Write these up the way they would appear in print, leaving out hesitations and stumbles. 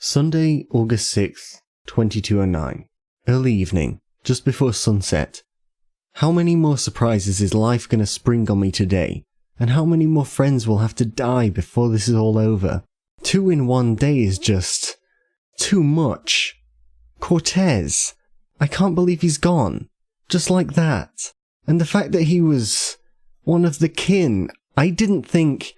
Sunday, August 6th, 2209. Early evening, just before sunset. How many more surprises is life gonna spring on me today? And how many more friends will have to die before this is all over? 2 in one day is just too much. Cortez. I can't believe he's gone. Just like that. And the fact that he was one of the kin, I didn't think...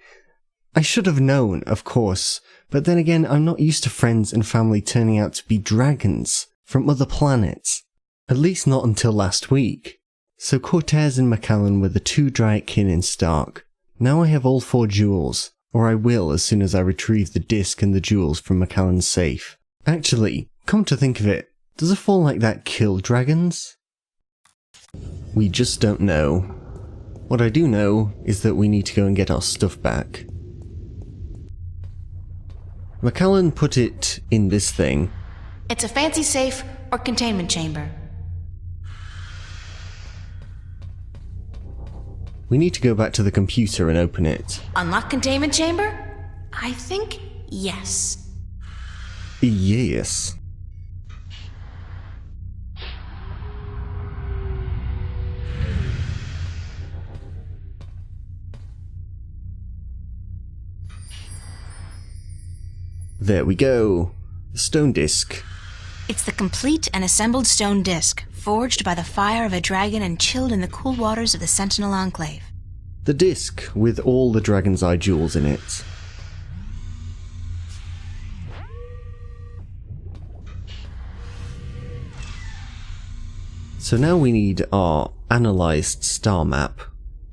I should have known, of course, but then again, I'm not used to friends and family turning out to be dragons from other planets. At least not until last week. So Cortez and Macallan were the 2 Dryad kin in Stark. Now I have all 4 jewels, or I will as soon as I retrieve the disc and the jewels from Macallan's safe. Actually, come to think of it, does a fall like that kill dragons? We just don't know. What I do know is that we need to go and get our stuff back. Macallan put it in this thing. It's a fancy safe or containment chamber. We need to go back to the computer and open it. Unlock containment chamber? I think yes. Yes. There we go. The stone disc. It's the complete and assembled stone disc, forged by the fire of a dragon and chilled in the cool waters of the Sentinel Enclave. The disc with all the Dragon's Eye jewels in it. So now we need our analysed star map,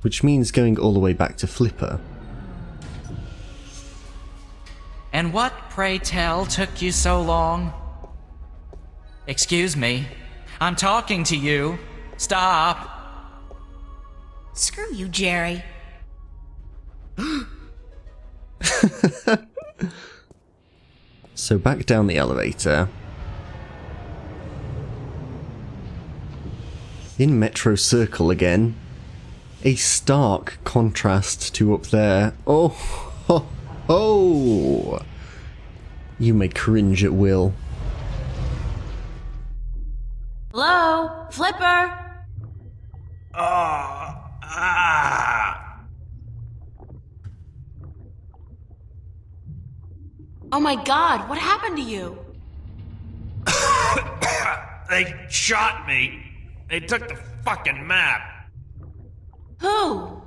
which means going all the way back to Flipper. And what, pray tell, took you so long? Excuse me. I'm talking to you. Stop. Screw you, Jerry. So back down the elevator. In Metro Circle again. A stark contrast to up there. Oh, ho, ho! You may cringe at will. Hello? Flipper? Oh my god, what happened to you? They shot me. They took the fucking map. Who?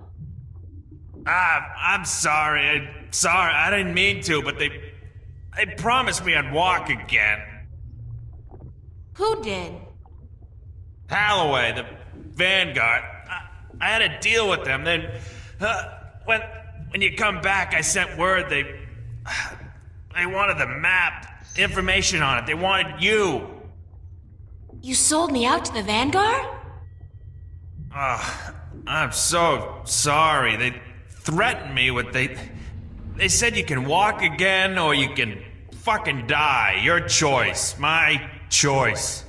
I'm sorry. I didn't mean to, but they promised me I'd walk again. Who did? Halloway, the Vanguard. I had a deal with them. Then, when you come back, I sent word they wanted the map, information on it. They wanted you. You sold me out to the Vanguard? I'm so sorry. They threatened me with they said you can walk again or you can fucking die. Your choice. My choice.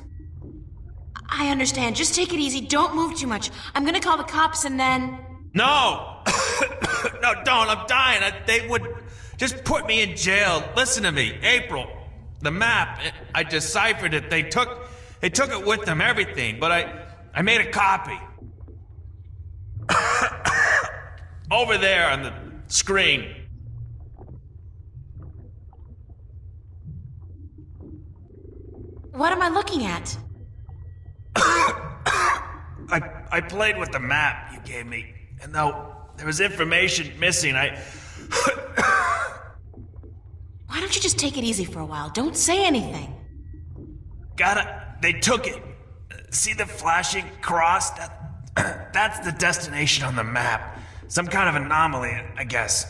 I understand. Just take it easy. Don't move too much. I'm gonna call the cops and then... No! No, don't. I'm dying. They would just put me in jail. Listen to me. April. The map. I deciphered it. They took it with them, everything. But I made a copy. Over there on the screen. What am I looking at? I played with the map you gave me, and though there was information missing, Why don't you just take it easy for a while? Don't say anything. They took it. See the flashing cross? That's the destination on the map. Some kind of anomaly, I guess.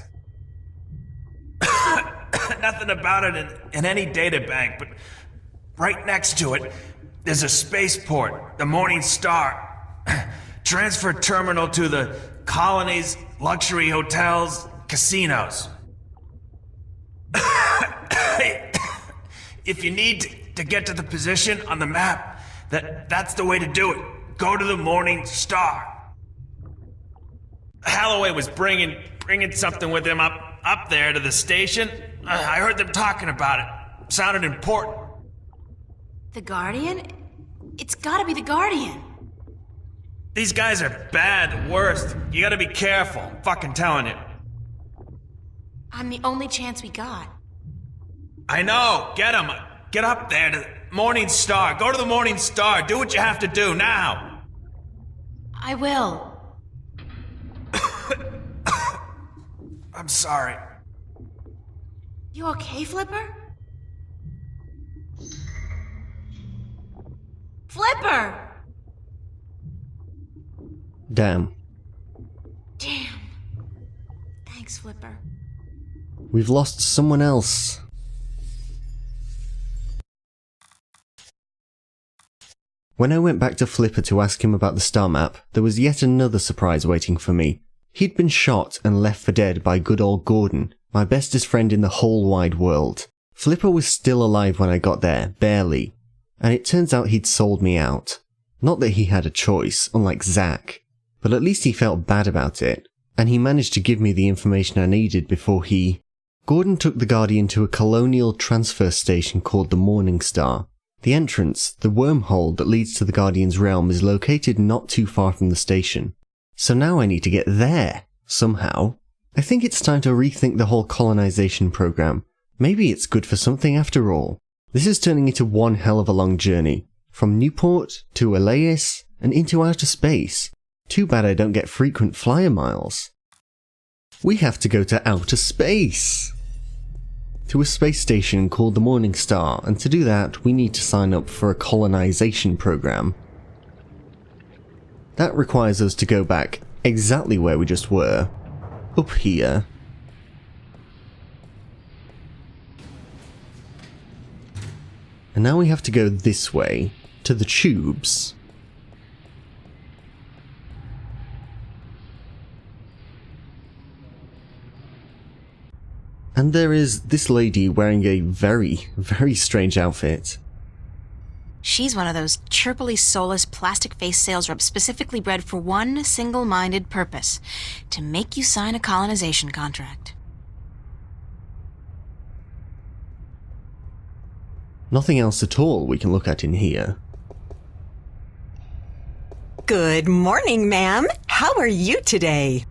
Nothing about it in any data bank, but right next to it, there's a spaceport, the Morning Star. Transfer terminal to the colonies, luxury hotels, casinos. If you need to get to the position on the map, that's the way to do it. Go to the Morning Star. Halloway was bringing something with him up there to the station. I heard them talking about it. sounded important. The Guardian? It's gotta be the Guardian. These guys are bad, the worst. You gotta be careful. I'm fucking telling you. I'm the only chance we got. I know. Get him. Get up there to the Morning Star. Go to the Morning Star. Do what you have to do now. I will. I'm sorry. You okay, Flipper? Flipper! Damn. Damn. Thanks, Flipper. We've lost someone else. When I went back to Flipper to ask him about the star map, there was yet another surprise waiting for me. He'd been shot and left for dead by good old Gordon, my bestest friend in the whole wide world. Flipper was still alive when I got there, barely, and it turns out he'd sold me out. Not that he had a choice, unlike Zack, but at least he felt bad about it, and he managed to give me the information I needed before he... Gordon took the Guardian to a colonial transfer station called the Morning Star. The entrance, the wormhole that leads to the Guardian's realm, is located not too far from the station. So now I need to get there, somehow. I think it's time to rethink the whole colonization program. Maybe it's good for something after all. This is turning into one hell of a long journey. From Newport to Elias and into outer space. Too bad I don't get frequent flyer miles. We have to go to outer space! To a space station called the Morning Star, and to do that we need to sign up for a colonization program. That requires us to go back exactly where we just were. Up here. And now we have to go this way, to the tubes. And there is this lady wearing a very, very strange outfit. She's one of those chirpily soulless plastic-faced sales reps specifically bred for one single-minded purpose: to make you sign a colonization contract. Nothing else at all we can look at in here. Good morning, ma'am. How are you today?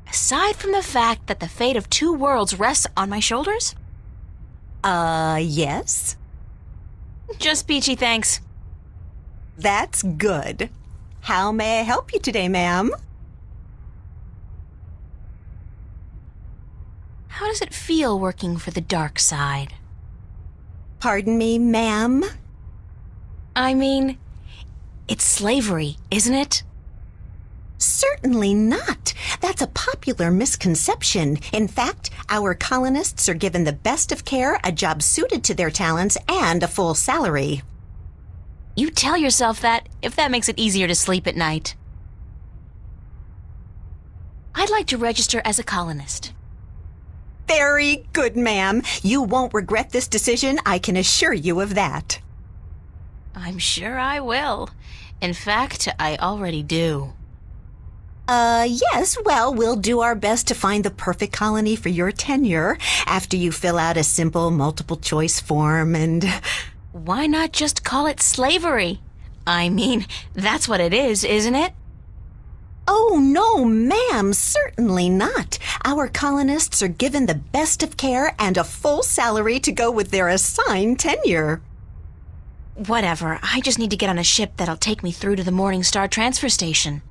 Aside from the fact that the fate of 2 worlds rests on my shoulders? Yes? Just peachy, thanks. That's good. How may I help you today, ma'am? How does it feel working for the dark side? Pardon me, ma'am? I mean, it's slavery, isn't it? Certainly not. That's a popular misconception. In fact, our colonists are given the best of care, a job suited to their talents, and a full salary. You tell yourself that if that makes it easier to sleep at night. I'd like to register as a colonist. Very good, ma'am. You won't regret this decision, I can assure you of that. I'm sure I will. In fact, I already do. Yes, well, we'll do our best to find the perfect colony for your tenure after you fill out a simple multiple-choice form and... Why not just call it slavery? I mean, that's what it is, isn't it? Oh, no, ma'am, certainly not. Our colonists are given the best of care and a full salary to go with their assigned tenure. Whatever, I just need to get on a ship that'll take me through to the Morning Star transfer station.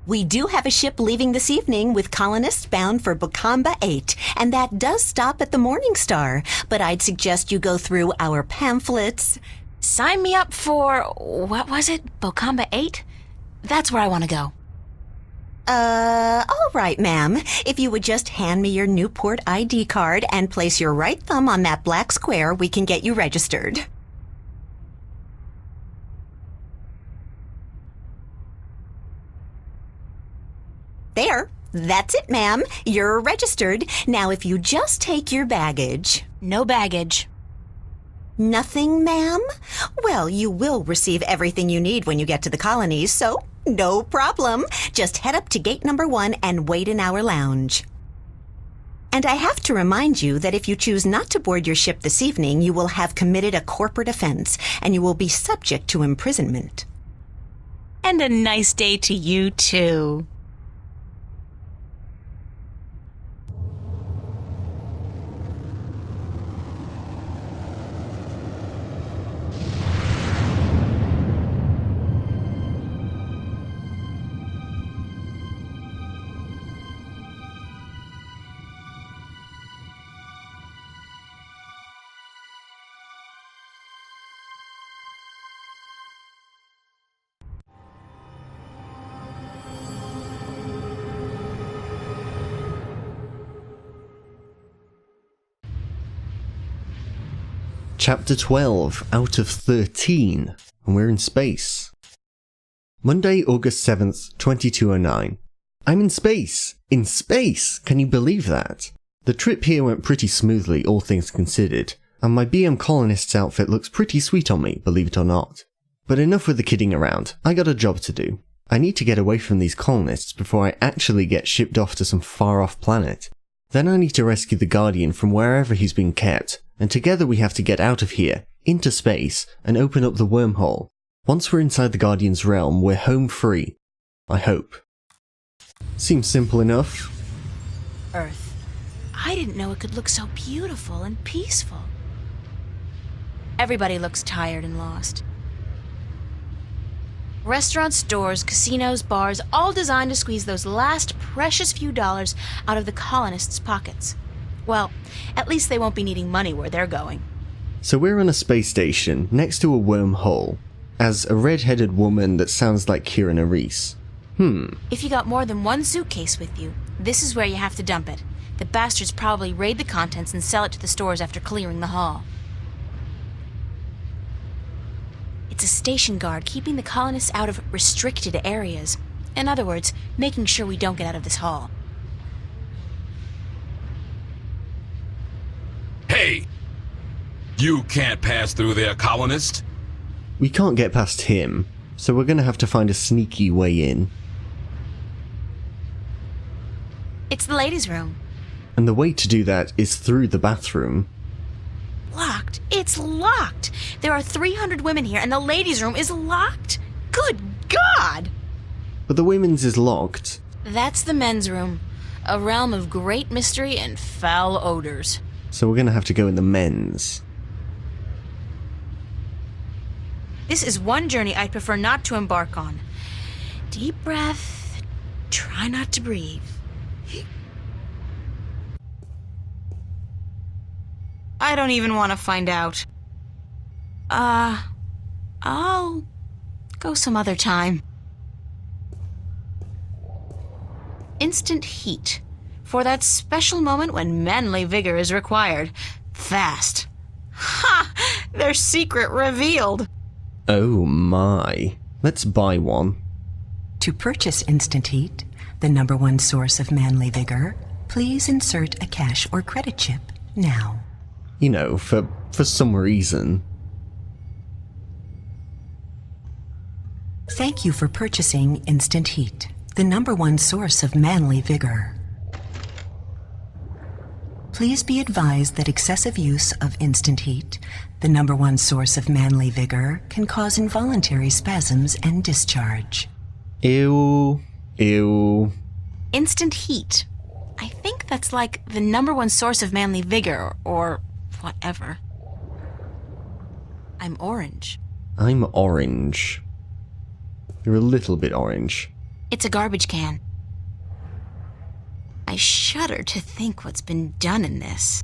We do have a ship leaving this evening with colonists bound for Bokamba 8, and that does stop at the Morning Star, but I'd suggest you go through our pamphlets. Sign me up for, what was it, Bokamba 8? That's where I want to go. All right, ma'am. If you would just hand me your Newport ID card and place your right thumb on that black square, we can get you registered. There. That's it, ma'am. You're registered. Now, if you just take your baggage. No baggage. Nothing, ma'am? Well, you will receive everything you need when you get to the colonies, so no problem. Just head up to gate number 1 and wait in our lounge. And I have to remind you that if you choose not to board your ship this evening, you will have committed a corporate offense, and you will be subject to imprisonment. And a nice day to you, too. Chapter 12 out of 13, and we're in space. Monday, August 7th, 2209. I'm in space! In space! Can you believe that? The trip here went pretty smoothly, all things considered, and my BM Colonist's outfit looks pretty sweet on me, believe it or not. But enough with the kidding around, I got a job to do. I need to get away from these colonists before I actually get shipped off to some far-off planet. Then I need to rescue the Guardian from wherever he's been kept, and together we have to get out of here, into space, and open up the wormhole. Once we're inside the Guardian's realm, we're home free. I hope. Seems simple enough. Earth. I didn't know it could look so beautiful and peaceful. Everybody looks tired and lost. Restaurants, stores, casinos, bars, all designed to squeeze those last precious few dollars out of the colonists' pockets. Well, at least they won't be needing money where they're going. So we're on a space station next to a wormhole, as a red-headed woman that sounds like Kira Reese. If you got more than one suitcase with you, this is where you have to dump it. The bastards probably raid the contents and sell it to the stores after clearing the hall. It's a station guard keeping the colonists out of restricted areas. In other words, making sure we don't get out of this hall. Hey! You can't pass through there, colonist! We can't get past him, so we're gonna have to find a sneaky way in. It's the ladies' room. And the way to do that is through the bathroom. Locked. It's locked. There are 300 women here and the ladies' room is locked. Good God! But the women's is locked. That's the men's room. A realm of great mystery and foul odors. So we're gonna have to go in the men's. This is one journey I'd prefer not to embark on. Deep breath. Try not to breathe. I don't even want to find out. I'll go some other time. Instant heat. For that special moment when manly vigor is required. Fast. Ha! Their secret revealed. Oh my. Let's buy one. To purchase Instant Heat, the #1 source of manly vigor, please insert a cash or credit chip now. You know, for some reason. Thank you for purchasing Instant Heat, the #1 source of manly vigor. Please be advised that excessive use of Instant Heat, the #1 source of manly vigor, can cause involuntary spasms and discharge. Ew. Ew. Instant heat. I think that's like the #1 source of manly vigor, or whatever. I'm orange. I'm orange. You're a little bit orange. It's a garbage can. I shudder to think what's been done in this.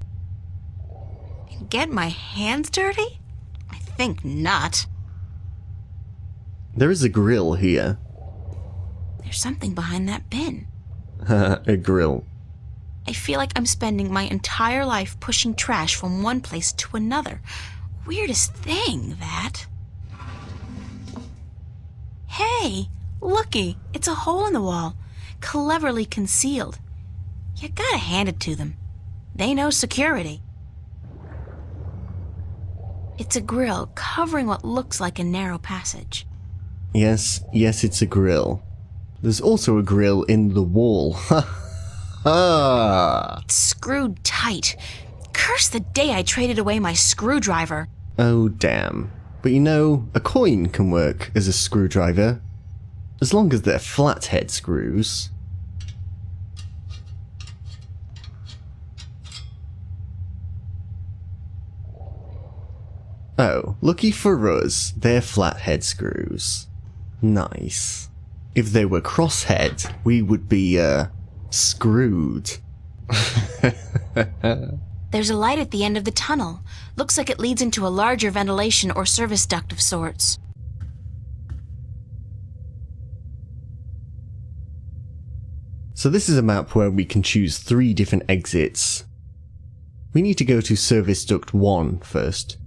And get my hands dirty? I think not. There is a grill here. There's something behind that bin. A grill. I feel like I'm spending my entire life pushing trash from one place to another. Weirdest thing, that. Hey, looky, it's a hole in the wall, cleverly concealed. You gotta hand it to them. They know security. It's a grill covering what looks like a narrow passage. Yes, it's a grill. There's also a grill in the wall. It's screwed tight. Curse the day I traded away my screwdriver. Oh, damn. But you know, a coin can work as a screwdriver, as long as they're flathead screws. Oh, lucky for us, they're flathead screws. Nice. If they were crosshead, we would be, screwed. There's a light at the end of the tunnel. Looks like it leads into a larger ventilation or service duct of sorts. So this is a map where we can choose 3 different exits. We need to go to Service Duct 1 first.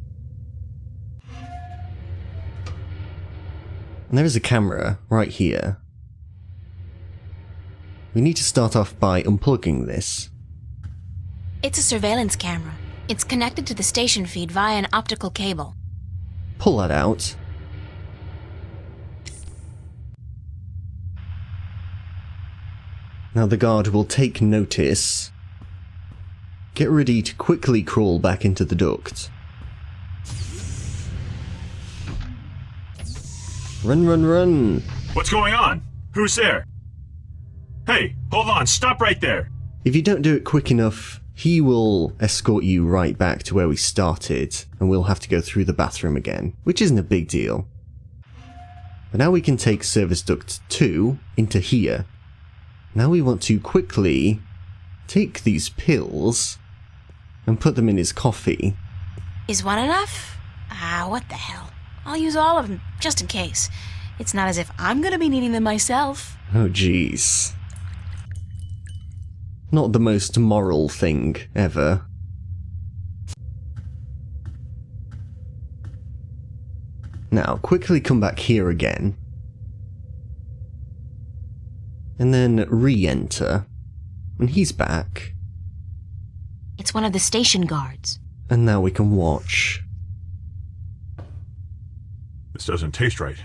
And there is a camera right here. We need to start off by unplugging this. It's a surveillance camera. It's connected to the station feed via an optical cable. Pull that out. Now the guard will take notice. Get ready to quickly crawl back into the duct. Run, run, run! What's going on? Who's there? Hey, hold on, stop right there! If you don't do it quick enough, he will escort you right back to where we started, and we'll have to go through the bathroom again, which isn't a big deal. But now we can take Service Duct 2 into here. Now we want to quickly take these pills and put them in his coffee. Is one enough? What the hell. I'll use all of them, just in case. It's not as if I'm gonna be needing them myself. Oh jeez. Not the most moral thing ever. Now, quickly come back here again. And then re-enter. And he's back. It's one of the station guards. And now we can watch. This doesn't taste right.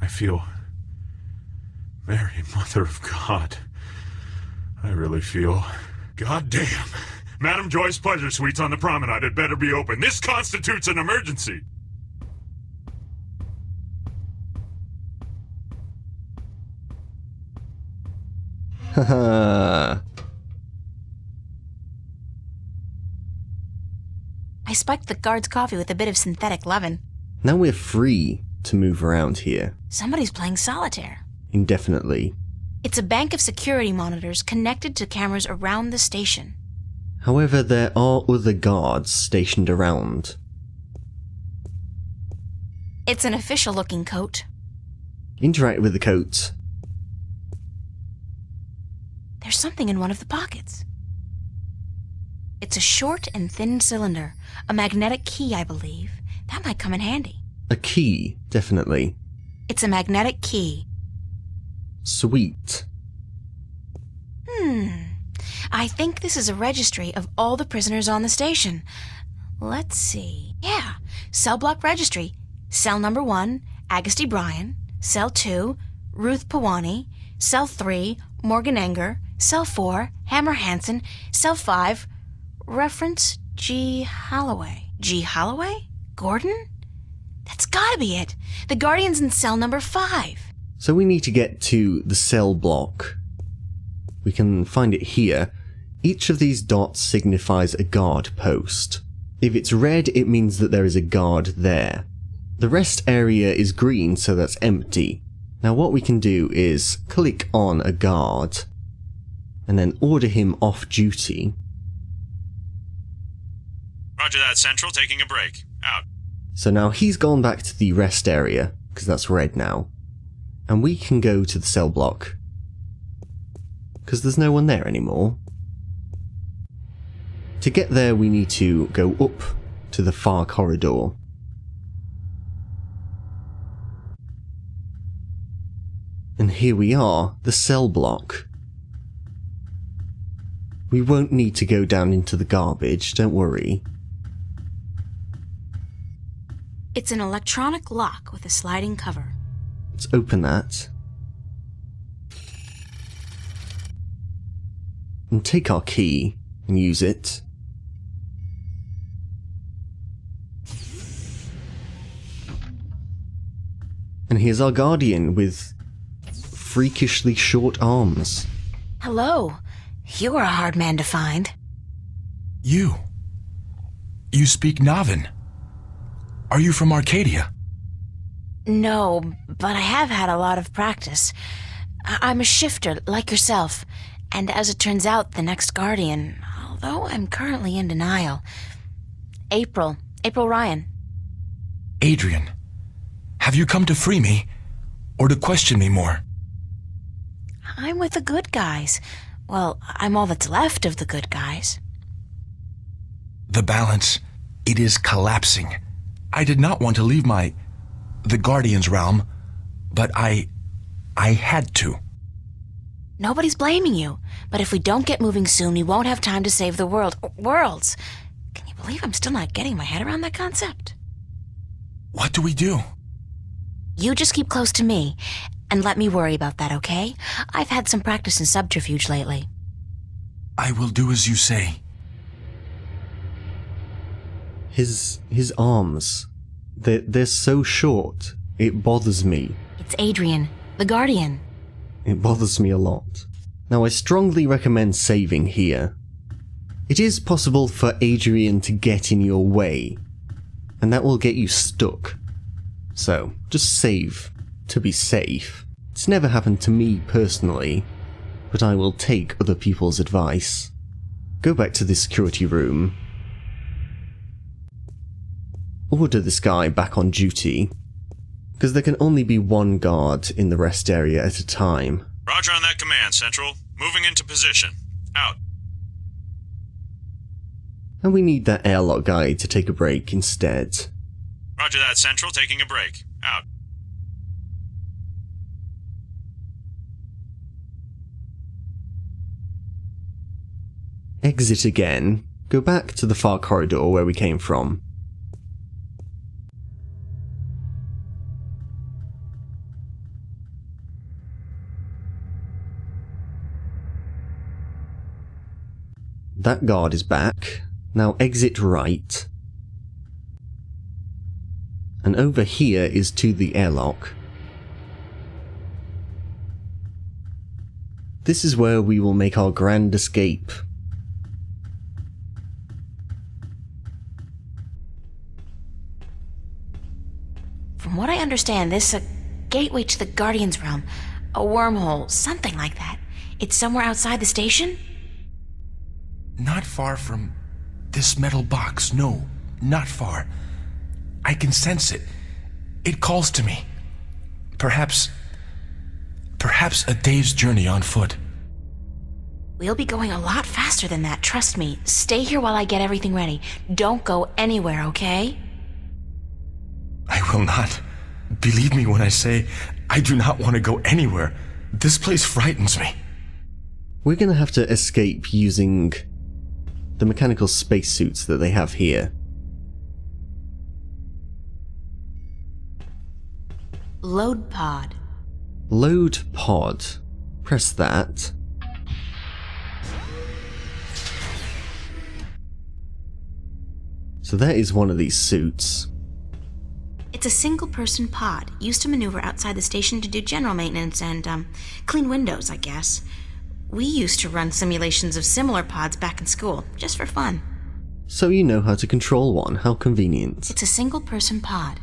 I feel... Mary, Mother of God. I really feel... God damn. Madame Joy's Pleasure Suites on the promenade had better be open. This constitutes an emergency. Haha. I spiked the guard's coffee with a bit of synthetic leaven. Now we're free to move around here. Somebody's playing solitaire. Indefinitely. It's a bank of security monitors connected to cameras around the station. However, there are other guards stationed around. It's an official-looking coat. Interact with the coat. There's something in one of the pockets. It's a short and thin cylinder, a magnetic key, I believe. That might come in handy. A key, definitely. It's a magnetic key. Sweet. I think this is a registry of all the prisoners on the station. Let's see. Yeah, cell block registry. Cell number 1, Agusty Bryan. Cell 2, Ruth Pawani. Cell 3, Morgan Enger. Cell 4, Hammer Hansen. Cell 5, reference G. Holloway. G. Holloway? Gordon? That's gotta be it. The Guardian's in cell number 5. So we need to get to the cell block. We can find it here. Each of these dots signifies a guard post. If it's red, it means that there is a guard there. The rest area is green, so that's empty. Now what we can do is click on a guard and then order him off duty. Roger that, Central. Taking a break. Out. So now he's gone back to the rest area, because that's red now. And we can go to the cell block, because there's no one there anymore. To get there, we need to go up to the far corridor. And here we are, the cell block. We won't need to go down into the garbage, don't worry. It's an electronic lock with a sliding cover. Let's open that. and take our key and use it. And here's our guardian with freakishly short arms. Hello. You are a hard man to find. You speak Navin. Are you from Arcadia? No, but I have had a lot of practice. I'm a shifter, like yourself. And as it turns out, the next guardian, although I'm currently in denial. April Ryan. Adrian, have you come to free me, or to question me more? I'm with the good guys. Well, I'm all that's left of the good guys. The balance, it is collapsing. I did not want to leave the Guardian's realm, but I had to. Nobody's blaming you, but if we don't get moving soon, we won't have time to save the world. Worlds! Can you believe I'm still not getting my head around that concept? What do we do? You just keep close to me, and let me worry about that, okay? I've had some practice in subterfuge lately. I will do as you say. His arms, they're so short, it bothers me. It's Adrian, the Guardian. It bothers me a lot. Now, I strongly recommend saving here. It is possible for Adrian to get in your way, and that will get you stuck. So, just save to be safe. It's never happened to me personally, but I will take other people's advice. Go back to the security room. Order this guy back on duty, because there can only be one guard in the rest area at a time. Roger on that command, Central. Moving into position. Out. And we need that airlock guy to take a break instead. Roger that, Central. Taking a break. Out. Exit again. Go back to the far corridor where we came from. That guard is back. Now exit right. And over here is to the airlock. This is where we will make our grand escape. From what I understand, this is a gateway to the Guardian's realm. A wormhole, something like that. It's somewhere outside the station? Not far from this metal box. No, not far. I can sense it. It calls to me. Perhaps a day's journey on foot. We'll be going a lot faster than that, trust me. Stay here while I get everything ready. Don't go anywhere, okay? I will not. Believe me when I say I do not want to go anywhere. This place frightens me. We're gonna have to escape using the mechanical spacesuits that they have here. Load pod. Load pod. Press that. So that is one of these suits. It's a single-person pod, used to maneuver outside the station to do general maintenance and, clean windows, I guess. We used to run simulations of similar pods back in school, just for fun. So you know how to control one, how convenient. It's a single-person pod.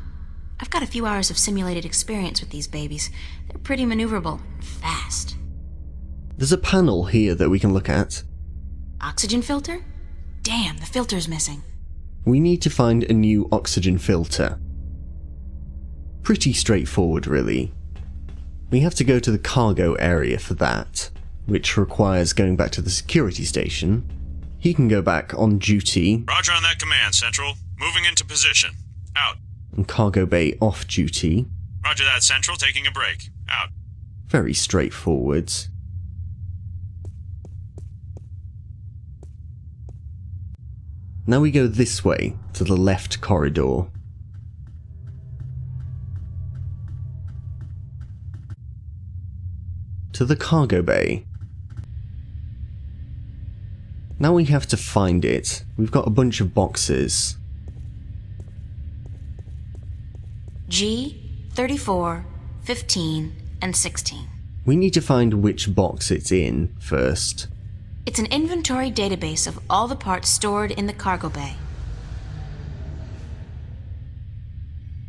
I've got a few hours of simulated experience with these babies. They're pretty maneuverable, and fast. There's a panel here that we can look at. Oxygen filter? Damn, the filter's missing. We need to find a new oxygen filter. Pretty straightforward, really. We have to go to the cargo area for that, which requires going back to the security station. He can go back on duty. Roger on that command, Central. Moving into position. Out. And cargo bay off duty. Roger that, Central. Taking a break. Out. Very straightforward. Now we go this way, to the left corridor. To the cargo bay. Now we have to find it. We've got a bunch of boxes. G, 34, 15, and 16. We need to find which box it's in first. It's an inventory database of all the parts stored in the cargo bay.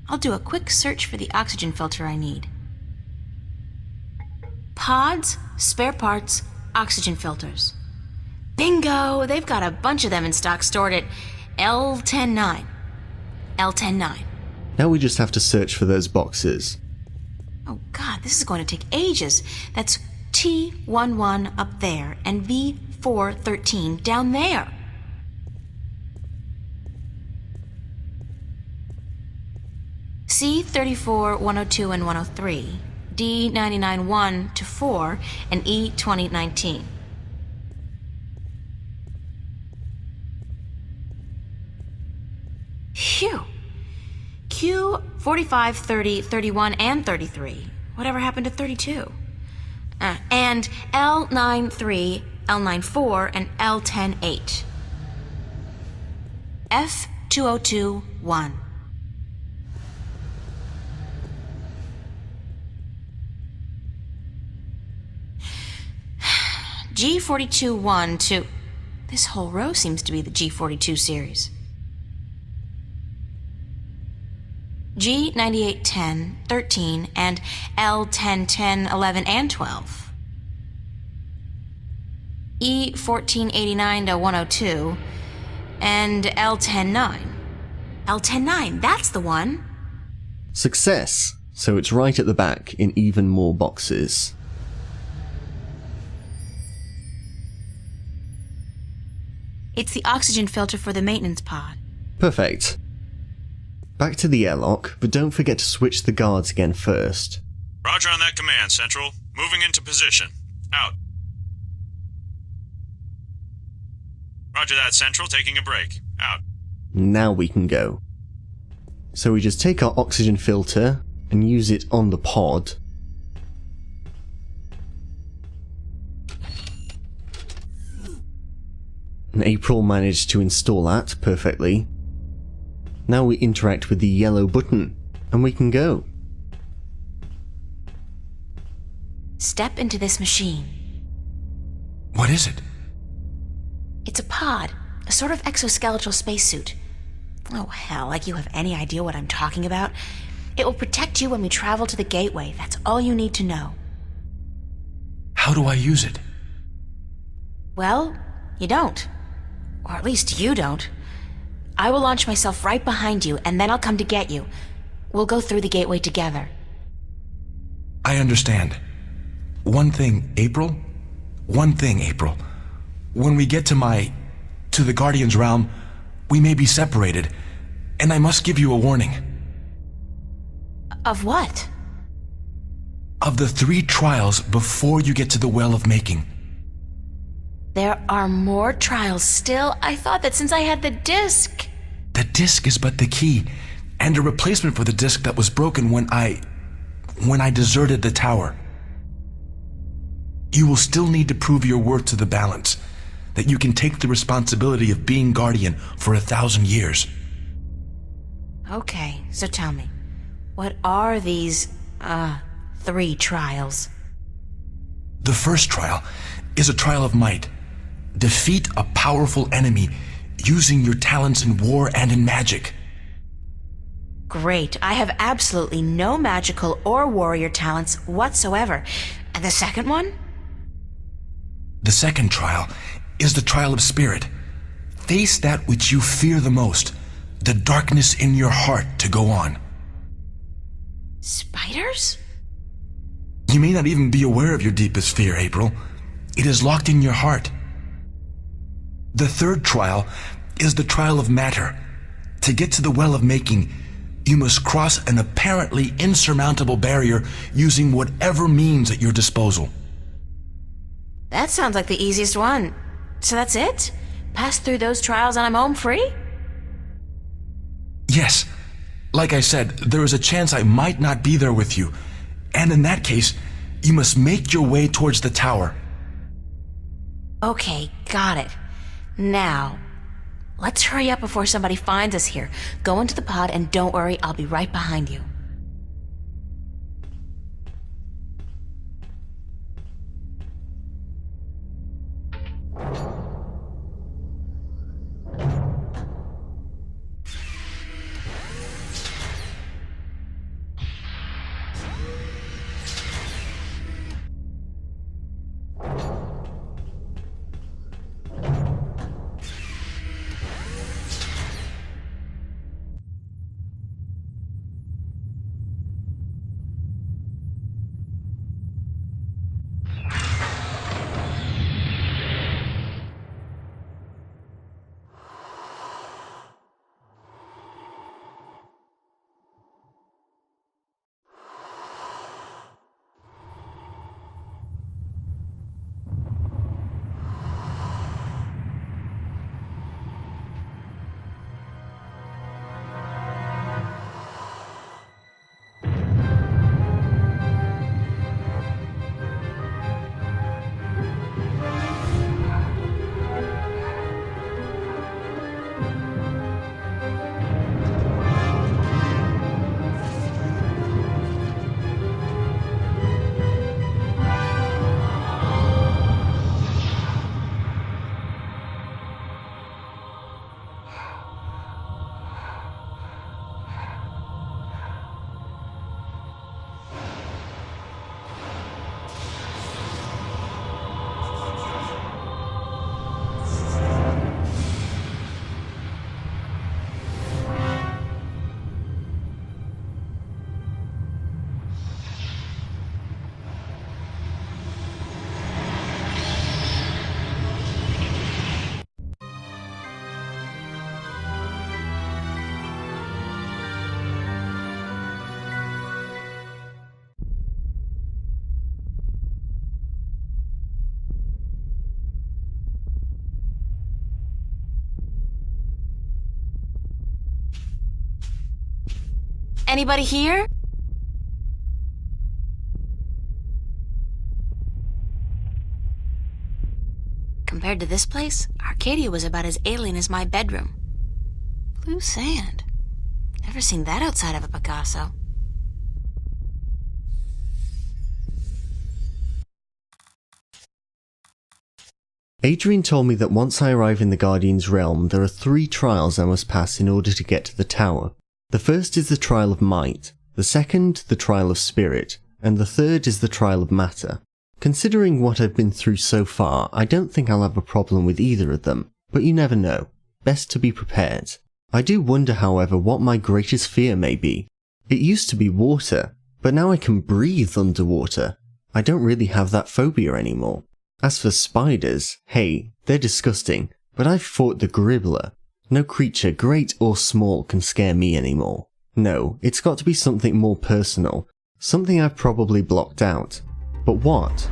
I'll do a quick search for the oxygen filter I need. Pods, spare parts, oxygen filters. Bingo! They've got a bunch of them in stock stored at L109. L109. Now we just have to search for those boxes. Oh god, this is going to take ages. That's T11 up there and V413 down there. C34, 102, and 103, D99 1 to 4, and E2019. Phew. Q 45, 30, 31, and 33. Whatever happened to 32? And L93, L94, and L108. F2021. G42 1 to... This whole row seems to be the G42 series. G98 10, 13, and L10 10, 11, and 12. E14 89 to 102, and L10 9. L10 9, that's the one! Success! So it's right at the back in even more boxes. It's the oxygen filter for the maintenance pod. Perfect. Back to the airlock, but don't forget to switch the guards again first. Roger on that command, Central. Moving into position. Out. Roger that, Central. Taking a break. Out. Now we can go. So we just take our oxygen filter and use it on the pod. And April managed to install that perfectly. Now we interact with the yellow button, and we can go. Step into this machine. What is it? It's a pod, a sort of exoskeletal spacesuit. Oh hell, like you have any idea what I'm talking about. It will protect you when we travel to the gateway. That's all you need to know. How do I use it? Well, you don't. Or at least you don't. I will launch myself right behind you, and then I'll come to get you. We'll go through the gateway together. I understand. One thing, April. When we get to the Guardian's realm, we may be separated, and I must give you a warning. Of what? Of the 3 trials before you get to the Well of Making. There are more trials still? I thought that since I had the disc... The disc is but the key, and a replacement for the disc that was broken when I deserted the tower. You will still need to prove your worth to the balance, that you can take the responsibility of being Guardian for 1,000 years. Okay, so tell me, what are these, 3 trials? The first trial is a trial of might. Defeat a powerful enemy using your talents in war and in magic. Great, I have absolutely no magical or warrior talents whatsoever. And the second one? The second trial is the trial of spirit. Face that which you fear the most, the darkness in your heart to go on. Spiders? You may not even be aware of your deepest fear, April. It is locked in your heart. The third trial is the trial of matter. To get to the Well of Making, you must cross an apparently insurmountable barrier using whatever means at your disposal. That sounds like the easiest one. So that's it? Pass through those trials and I'm home free? Yes. Like I said, there is a chance I might not be there with you. And in that case, you must make your way towards the tower. Okay, got it. Now, let's hurry up before somebody finds us here. Go into the pod and don't worry, I'll be right behind you. Anybody here? Compared to this place, Arcadia was about as alien as my bedroom. Blue sand. Never seen that outside of a Picasso. Adrian told me that once I arrive in the Guardian's realm, there are 3 trials I must pass in order to get to the tower. The first is the trial of might, the second the trial of spirit, and the third is the trial of matter. Considering what I've been through so far, I don't think I'll have a problem with either of them, but you never know. Best to be prepared. I do wonder, however, what my greatest fear may be. It used to be water, but now I can breathe underwater. I don't really have that phobia anymore. As for spiders, hey, they're disgusting, but I've fought the Gribbler. No creature, great or small, can scare me anymore. No, it's got to be something more personal, something I've probably blocked out. But what?